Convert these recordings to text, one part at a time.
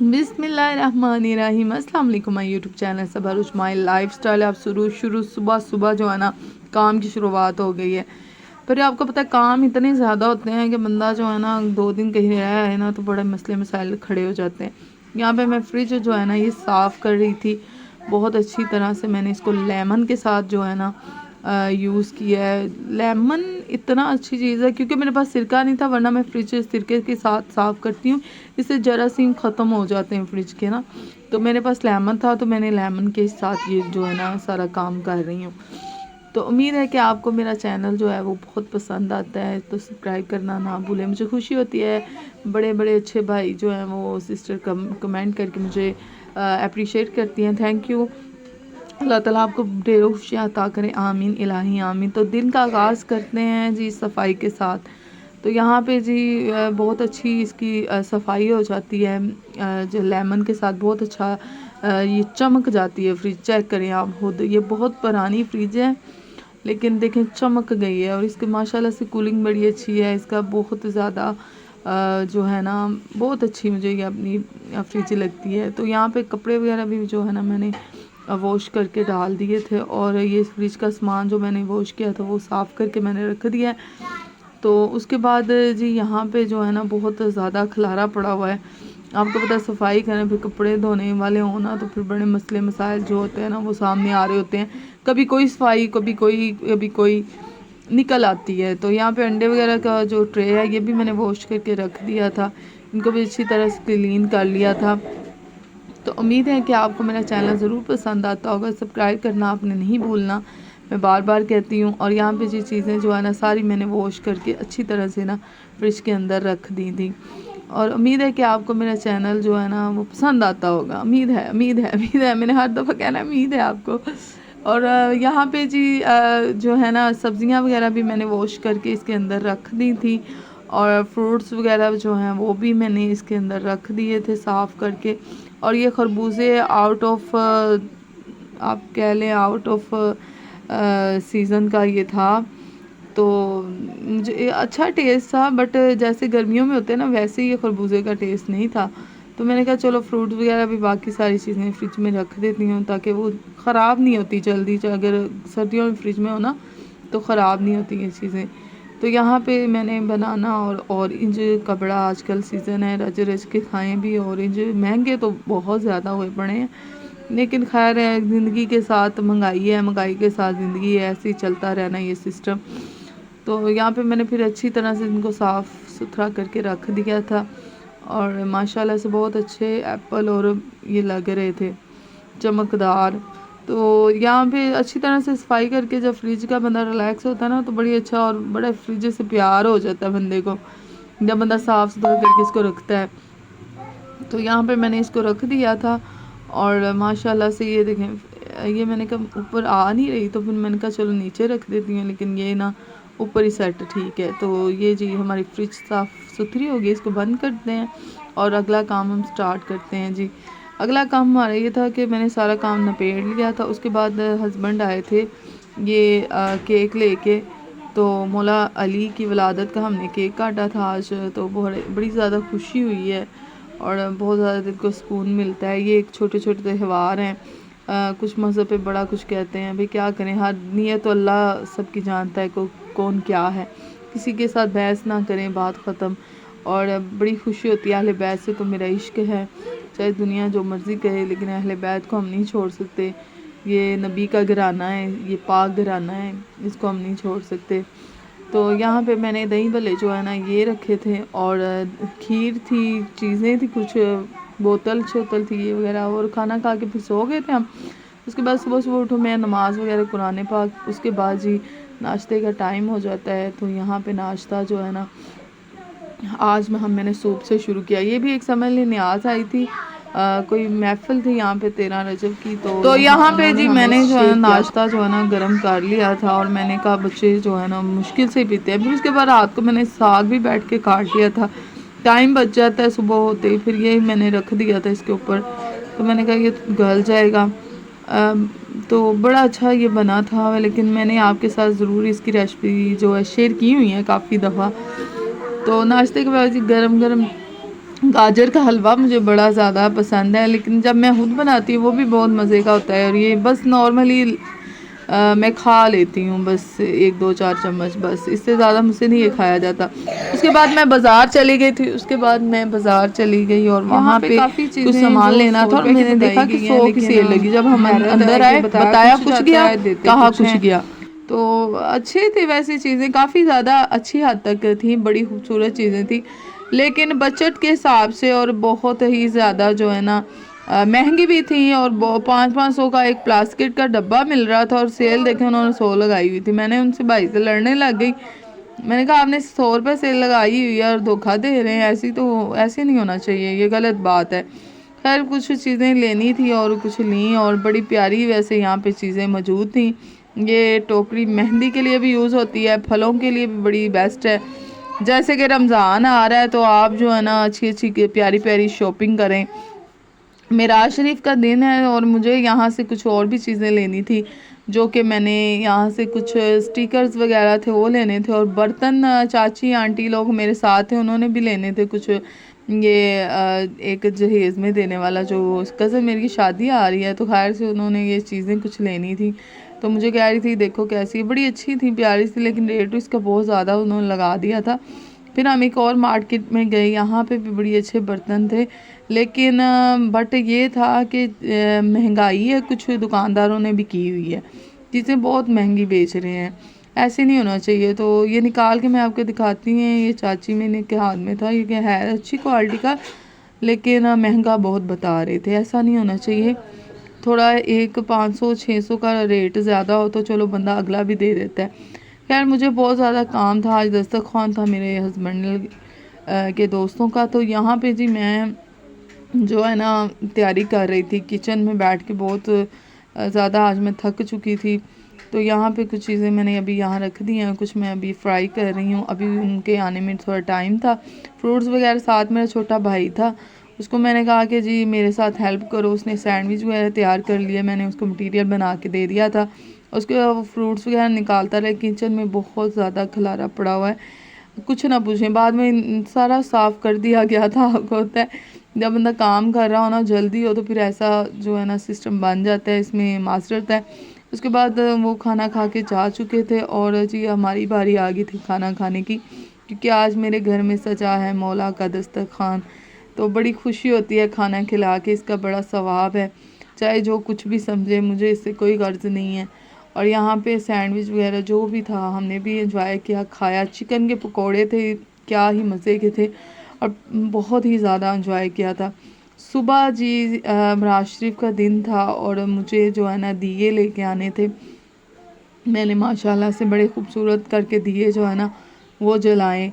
बिस्मिल्लाहिर्रहमानिर्रहीम। अस्सलाम वालेकुम। माय यूट्यूब चैनल सबरुच माय लाइफस्टाइल। अब शुरू सुबह सुबह जो है ना काम की शुरुआत हो गई है। पर आपको पता है काम इतने ज़्यादा होते हैं कि बंदा जो है ना 2 दिन कहीं रहा है ना तो बड़े मसले मसाइल खड़े हो जाते हैं। यहाँ पे मैं फ्रिज जो है ना ये साफ़ कर रही थी बहुत अच्छी तरह से। मैंने इसको लेमन के साथ जो है ना यूज़ किया है। लेमन इतना अच्छी चीज़ है क्योंकि मेरे पास सिरका नहीं था, वरना मैं फ्रिज सिरके के साथ साफ़ करती हूँ। इससे जरासीम ख़त्म हो जाते हैं फ्रिज के ना। तो मेरे पास लेमन था तो मैंने लेमन के साथ ये जो है ना सारा काम कर रही हूँ। तो उम्मीद है कि आपको मेरा चैनल जो है वो बहुत पसंद आता है, तो सब्सक्राइब करना ना भूलें। मुझे खुशी होती है बड़े बड़े अच्छे भाई जो हैं वो सिस्टर कमेंट करके मुझे अप्रिशिएट करती हैं। Thank you. अल्लाह ताला आपको ढेरों खुशियाँ अता करें, आमीन इलाही आमीन। तो दिन का आगाज़ करते हैं जी सफाई के साथ। तो यहाँ पे जी बहुत अच्छी इसकी सफाई हो जाती है जो लेमन के साथ। बहुत अच्छा ये चमक जाती है फ्रिज। चेक करें आप खुद, ये बहुत पुरानी फ्रिज है लेकिन देखें चमक गई है। और इसके माशाल्लाह से कूलिंग बड़ी अच्छी है इसका, बहुत ज़्यादा जो है ना बहुत अच्छी मुझे ये अपनी फ्रिज लगती है। तो यहाँ पे कपड़े वगैरह भी जो है ना मैंने वॉश करके डाल दिए थे, और ये फ्रिज का सामान जो मैंने वॉश किया था वो साफ़ करके मैंने रख दिया है। तो उसके बाद जी यहाँ पे जो है ना बहुत ज़्यादा खलारा पड़ा हुआ है। आपको पता है सफाई करने फिर कपड़े धोने वाले हों ना तो फिर बड़े मसले मसाइल जो होते हैं ना वो सामने आ रहे होते हैं। कभी कोई सफाई कभी कोई निकल आती है। तो यहाँ पे अंडे वगैरह का जो ट्रे है ये भी मैंने वॉश करके रख दिया था, इनको भी अच्छी तरह से क्लीन कर लिया था। तो उम्मीद है कि आपको मेरा चैनल ज़रूर पसंद आता होगा। सब्सक्राइब करना आपने नहीं भूलना, मैं बार बार कहती हूँ। और यहाँ पे जी चीज़ें जो है ना सारी मैंने वॉश करके अच्छी तरह से ना फ्रिज के अंदर रख दी थी। और उम्मीद है कि आपको मेरा चैनल जो है ना वो पसंद आता होगा। उम्मीद है, मैंने हर दफ़ा कहना उम्मीद है आपको। और यहाँ पे जी जो है ना सब्ज़ियाँ वगैरह भी मैंने वॉश करके इसके अंदर रख दी थी, और फ्रूट्स वगैरह जो हैं वो भी मैंने इसके अंदर रख दिए थे साफ़ करके। और ये खरबूजे आउट ऑफ आप कह लें आउट ऑफ सीज़न का ये था। तो मुझे अच्छा टेस्ट था, बट जैसे गर्मियों में होते हैं ना वैसे ये खरबूजे का टेस्ट नहीं था। तो मैंने कहा चलो फ्रूट वगैरह भी बाकी सारी चीज़ें फ्रिज में रख देती हूँ ताकि वो ख़राब नहीं होती जल्दी। अगर सर्दियों में फ्रिज में हो ना तो ख़राब नहीं होती ये चीज़ें। तो यहाँ पे मैंने बनाना और ऑरेंज का बड़ा आजकल सीज़न है, रज रज के खाएँ भी। ऑरेंज महंगे तो बहुत ज़्यादा हुए पड़े हैं, लेकिन खैर है ज़िंदगी के साथ महंगाई है, महंगाई के साथ ज़िंदगी है, ऐसे ही चलता रहना ये सिस्टम। तो यहाँ पे मैंने फिर अच्छी तरह से इनको साफ़ सुथरा करके रख दिया था, और माशाल्लाह से बहुत अच्छे एप्पल और ये लग रहे थे चमकदार। तो यहाँ पे अच्छी तरह से सफाई करके जब फ्रिज का बंदा रिलैक्स होता है ना तो बड़ी अच्छा, और बड़ा फ्रिज से प्यार हो जाता है बंदे को जब बंदा साफ़ सुथरा करके इसको रखता है। तो यहाँ पे मैंने इसको रख दिया था, और माशाल्लाह से ये देखें ये मैंने कहा ऊपर आ नहीं रही तो फिर मैंने कहा चलो नीचे रख देती हूँ, लेकिन ये ना ऊपर ही सेट ठीक है। तो ये जी हमारी फ्रिज साफ़ सुथरी होगी, इसको बंद करते हैं और अगला काम हम स्टार्ट करते हैं जी। अगला काम हमारा ये था कि मैंने सारा काम निपेट लिया था। उसके बाद हस्बैंड आए थे ये केक लेके। तो मौला अली की वलादत का हमने केक काटा था आज, तो बड़ी ज़्यादा खुशी हुई है और बहुत ज़्यादा दिल को सुकून मिलता है। ये एक छोटे छोटे त्यौहार हैं, कुछ मज़हब पे बड़ा कुछ कहते हैं, भाई क्या करें, हर नियत तो अल्लाह सबकी जानता है कौन क्या है। किसी के साथ बहस ना करें, बात ख़त्म। और बड़ी खुशी होती है, अहले बैत से तो मेरा इश्क है, चाहे दुनिया जो मर्ज़ी कहे, लेकिन अहले बैत को हम नहीं छोड़ सकते। ये नबी का घराना है, ये पाक घराना है, इसको हम नहीं छोड़ सकते। तो यहाँ पे मैंने दही भल्ले जो है ना ये रखे थे, और खीर थी, चीज़ें थी, कुछ बोतल शोतल थी ये वगैरह, और खाना खा के फिर सो गए थे हम। उसके बाद सुबह सुबह उठो, मैं नमाज़ वगैरह कुरान पाक, उसके बाद जी नाश्ते का टाइम हो जाता है। तो यहाँ पे नाश्ता जो है ना आज मैंने सूप से शुरू किया। ये भी एक समय लिए न्याज आई थी, कोई महफिल थी यहाँ पे 13 रजब की। तो यहाँ पे जी मैंने जो है नाश्ता जो है ना गर्म कर लिया था, और मैंने कहा बच्चे जो है ना मुश्किल से पीते हैं। फिर उसके बाद रात को मैंने साग भी बैठ के काट लिया था, टाइम बच जाता है सुबह होते ही। फिर ये मैंने रख दिया था इसके ऊपर, तो मैंने कहा ये गल जाएगा। तो बड़ा अच्छा ये बना था, लेकिन मैंने आपके साथ ज़रूर इसकी रेसिपी जो है शेयर की हुई है काफ़ी दफ़ा। तो नाश्ते के बाद गरम गरम गाजर का हलवा मुझे बड़ा ज़्यादा पसंद है, लेकिन जब मैं खुद बनाती हूँ वो भी बहुत मज़े का होता है। और ये बस नॉर्मली मैं खा लेती हूँ, बस 1-2-4 चम्मच, बस इससे ज़्यादा मुझसे नहीं ये खाया जाता। उसके बाद मैं बाज़ार चली गई थी, उसके बाद मैं बाज़ार चली गई और वहाँ पे काफ़ी कुछ चीज़ें सामान जो लेना 100 था और रुपए की मैंने देखा बताई कि गई हैं, 100 की लेकिन सेल लगी। जब हम हैरत है अंदर कि आए बताया कुछ जाता गया, है, देते कहा कुछ कुछ हैं। गया। तो अच्छी थी वैसी चीज़ें, काफ़ी ज़्यादा अच्छी हद तक थी, बड़ी खूबसूरत चीज़ें थी, लेकिन बजट के हिसाब से और बहुत ही ज़्यादा जो है ना महंगी भी थी। और 500-500 का एक प्लास्टिक का डब्बा मिल रहा था और सेल देखे उन्होंने 100 लगाई हुई थी। मैंने उनसे भाई से लड़ने लग गई। मैंने कहा आपने 100 रुपये सेल लगाई हुई है और धोखा दे रहे हैं, ऐसे नहीं होना चाहिए, ये गलत बात है। खैर कुछ चीज़ें लेनी थी और कुछ लीं, और बड़ी प्यारी वैसे यहाँ पे चीज़ें मौजूद थी। ये टोकरी मेहंदी के लिए भी यूज़ होती है, फलों के लिए भी बड़ी बेस्ट है। जैसे कि रमज़ान आ रहा है तो आप जो है ना अच्छी अच्छी प्यारी प्यारी शॉपिंग करें। मेराज शरीफ का दिन है और मुझे यहाँ से कुछ और भी चीज़ें लेनी थी, जो कि मैंने यहाँ से कुछ स्टिकर्स वगैरह थे वो लेने थे। और बर्तन चाची आंटी लोग मेरे साथ थे, उन्होंने भी लेने थे कुछ। ये एक जहेज़ में देने वाला, जो कज़न मेरी की शादी आ रही है, तो खैर से उन्होंने ये चीज़ें कुछ लेनी थी। तो मुझे कह रही थी देखो कैसी, बड़ी अच्छी थी, प्यारी सी, लेकिन रेट इसका बहुत ज़्यादा उन्होंने लगा दिया था। फिर हम एक और मार्केट में गए, यहाँ पे भी बड़ी अच्छे बर्तन थे, लेकिन बट ये था कि महंगाई है कुछ दुकानदारों ने भी की हुई है, चीज़ें बहुत महंगी बेच रहे हैं, ऐसे नहीं होना चाहिए। तो ये निकाल के मैं आपको दिखाती हूँ, ये चाची मैंने के हाथ में था, ये है अच्छी क्वालिटी का, लेकिन महंगा बहुत बता रहे थे, ऐसा नहीं होना चाहिए। थोड़ा एक 500-600 का रेट ज़्यादा हो तो चलो बंदा अगला भी दे देता है। खैर मुझे बहुत ज़्यादा काम था, आज दस्तरखान था मेरे हस्बैंड के दोस्तों का, तो यहाँ पे जी मैं जो है ना तैयारी कर रही थी किचन में बैठ के, बहुत ज़्यादा आज मैं थक चुकी थी। तो यहाँ पे कुछ चीज़ें मैंने अभी यहाँ रख दी हैं, कुछ मैं अभी फ्राई कर रही हूँ, अभी उनके आने में थोड़ा टाइम था। फ्रूट्स वगैरह, साथ मेरा छोटा भाई था, उसको मैंने कहा कि जी मेरे साथ हेल्प करो, उसने सैंडविच वगैरह तैयार कर लिया, मैंने उसको मटीरियल बना के दे दिया था। उसके बाद वो फ्रूट्स वगैरह निकालता रहा। किचन में बहुत ज़्यादा खलारा पड़ा हुआ है, कुछ ना पूछें, बाद में सारा साफ़ कर दिया गया था। आपको होता है जब बंदा काम कर रहा हो ना, जल्दी हो, तो फिर ऐसा जो है ना सिस्टम बन जाता है, इसमें माजरत है। उसके बाद वो खाना खा के जा चुके थे और जी हमारी बारी आ गई थी खाना खाने की, क्योंकि आज मेरे घर में सजा है मौला का दस्तरखान। तो बड़ी खुशी होती है खाना खिला के, इसका बड़ा सवाब है, चाहे जो कुछ भी समझे, मुझे इससे कोई गर्ज नहीं है। और यहाँ पे सैंडविच वगैरह जो भी था हमने भी एंजॉय किया, खाया। चिकन के पकोड़े थे, क्या ही मज़े के थे, और बहुत ही ज़्यादा एंजॉय किया था। सुबह जी मिराज शरीफ का दिन था और मुझे जो है ना दिए लेके आने थे। मैंने माशाल्लाह से बड़े खूबसूरत करके दिए जो है ना वो जलाएं।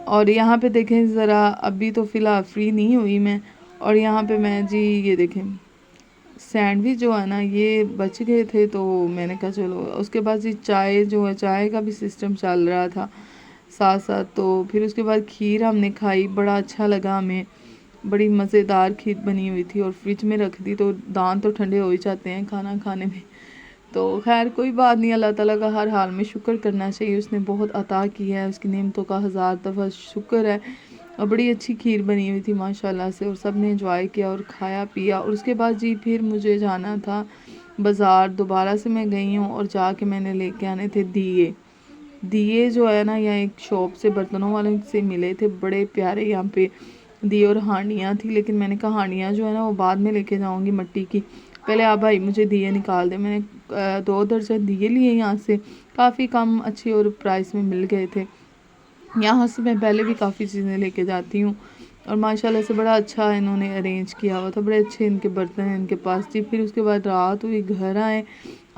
और यहाँ पे देखें ज़रा, अभी तो फ़िलहाल फ्री नहीं हुई मैं, और यहाँ पे मैं जी ये देखें सैंडविच जो है ना ये बच गए थे, तो मैंने कहा चलो। उसके बाद जी चाय जो है, चाय का भी सिस्टम चल रहा था साथ साथ। तो फिर उसके बाद खीर हमने खाई, बड़ा अच्छा लगा हमें, बड़ी मज़ेदार खीर बनी हुई थी, और फ्रिज में रख दी, तो दांत तो ठंडे हो ही जाते हैं खाना खाने में। तो खैर कोई बात नहीं, अल्लाह ताला का हर हाल में शुक्र करना चाहिए, उसने बहुत अता किया है, उसकी नेमतों का हज़ार दफ़ा शुक्र है। और बड़ी अच्छी खीर बनी हुई थी माशाल्लाह से, और सब ने एंजॉय किया और खाया पिया। और उसके बाद जी फिर मुझे जाना था बाज़ार, दोबारा से मैं गई हूँ और जाके मैंने लेके आने थे दिए। दिए जो है ना यहाँ एक शॉप से, बर्तनों वाले से मिले थे, बड़े प्यारे यहाँ पे दिए और हांडियाँ थी, लेकिन मैंने कहा हांडियाँ जो है ना वो बाद में लेके जाऊँगी मिट्टी की, पहले आप भाई मुझे दिए निकाल दे। मैंने 2 दर्जन दिए लिए यहाँ से, काफ़ी कम अच्छे और प्राइस में मिल गए थे। यहाँ से मैं पहले भी काफ़ी चीज़ें लेके जाती हूँ, और माशाल्लाह से बड़ा अच्छा इन्होंने अरेंज किया हुआ था, बड़े अच्छे इनके बर्तन हैं इनके पास जी। फिर उसके बाद रात हुई, घर आए,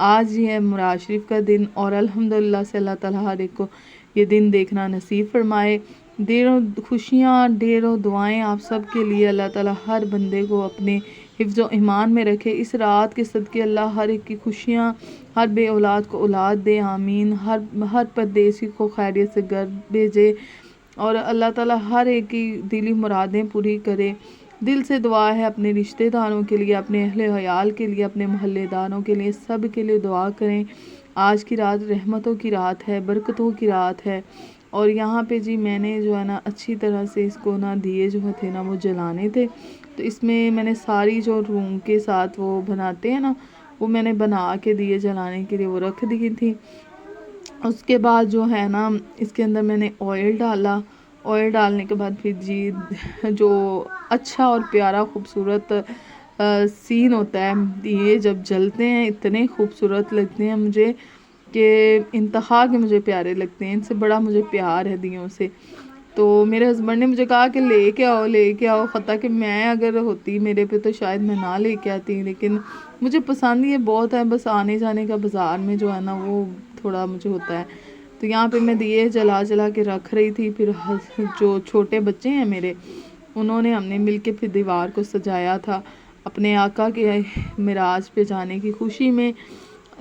आज ही है मिराज शरीफ का दिन, और अल्हम्दुलिल्लाह से अल्लाह ताला हर एक को ये दिन देखना नसीब फरमाए। ढेरों खुशियाँ, ढेरों दुआएं आप सब के लिए, अल्लाह ताला हर बंदे को अपने हिफ्ज़ व ईमान में रखे। इस रात के सदके अल्लाह हर एक की खुशियाँ, हर बे औलाद को औलाद दे, आमीन। हर परदेसी को खैरियत से घर भेजे, और अल्लाह ताला हर एक की दिली मुरादें पूरी करे। दिल से दुआ है अपने रिश्तेदारों के लिए, अपने अहले हयाल के लिए, अपने मोहल्लेदारों के लिए, सब के लिए दुआ करें। आज की रात रहमतों की रात है, बरकतों की रात है, और यहाँ पे जी मैंने जो है ना अच्छी तरह से इसको ना दिए जो थे ना वो जलाने थे। तो इसमें मैंने सारी जो रूम के साथ वो बनाते हैं ना, वो मैंने बना के दिए जलाने के लिए वो रख दी थी। उसके बाद जो है ना इसके अंदर मैंने ऑयल डाला। ऑयल डालने के बाद फिर जी जो अच्छा और प्यारा खूबसूरत सीन होता है, दिए जब जलते हैं इतने खूबसूरत लगते हैं मुझे कि इंतहा के मुझे प्यारे लगते हैं। इनसे बड़ा मुझे प्यार है दियों से। तो मेरे हस्बैंड ने मुझे कहा कि लेके आओ ख़त्ता, कि मैं अगर होती मेरे पे तो शायद मैं ना लेके आती, लेकिन मुझे पसंद ये बहुत है। बस आने जाने का बाज़ार में जो है ना वो थोड़ा मुझे होता है। तो यहाँ पे मैं दिए जला जला के रख रही थी। फिर जो छोटे बच्चे हैं मेरे, उन्होंने हमने मिल के फिर दीवार को सजाया था अपने आका के मिराज पे जाने की खुशी में।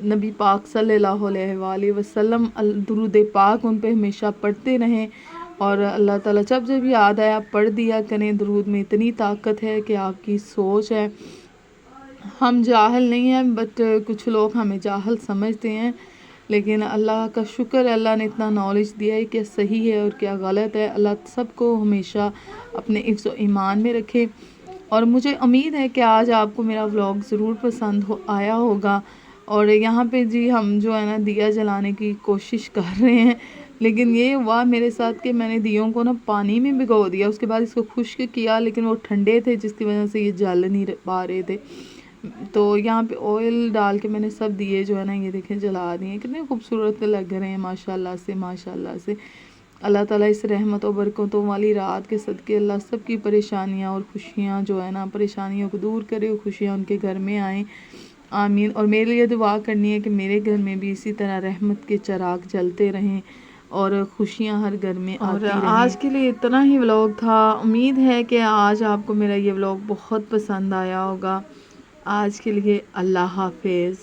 नबी पाक सल्लल्लाहु अलैहि वसल्लम दुरूद पाक उन पे हमेशा पढ़ते रहें, और अल्लाह ताला जब जब याद आया पढ़ दिया करें। दुरूद में इतनी ताकत है कि आपकी सोच है। हम जाहिल नहीं हैं, बट कुछ लोग हमें जाहिल समझते हैं, लेकिन अल्लाह का शुक्र है, अल्लाह ने इतना नॉलेज दिया है कि सही है और क्या गलत है। अल्लाह सबको हमेशा अपने हिफ्ज़ व ईमान में रखे। और मुझे उम्मीद है कि आज आपको मेरा व्लॉग ज़रूर पसंद आया होगा। और यहाँ पे जी हम जो है ना दिया जलाने की कोशिश कर रहे हैं, लेकिन ये हुआ मेरे साथ कि मैंने दियों को ना पानी में भिगो दिया, उसके बाद इसको खुश्क किया, लेकिन वो ठंडे थे जिसकी वजह से ये जल नहीं पा रहे थे। तो यहाँ पे ऑयल डाल के मैंने सब दिए जो है ना ये देखें जला दिए। कितने खूबसूरत लग रहे हैं माशाल्लाह से, माशाल्लाह से। अल्लाह ताला इस रहमत और बरकतों वाली रात के सदके अल्लाह सब की परेशानियाँ और खुशियाँ जो है ना, परेशानियों को दूर करे और खुशियाँ उनके घर में आएँ, आमीन। और मेरे लिए दुआ करनी है कि मेरे घर में भी इसी तरह रहमत के चिराग जलते रहें और खुशियाँ हर घर में आती रहें। आज के लिए इतना ही व्लॉग था। उम्मीद है कि आज आपको मेरा ये व्लॉग बहुत पसंद आया होगा। आज के लिए अल्लाह हाफिज़।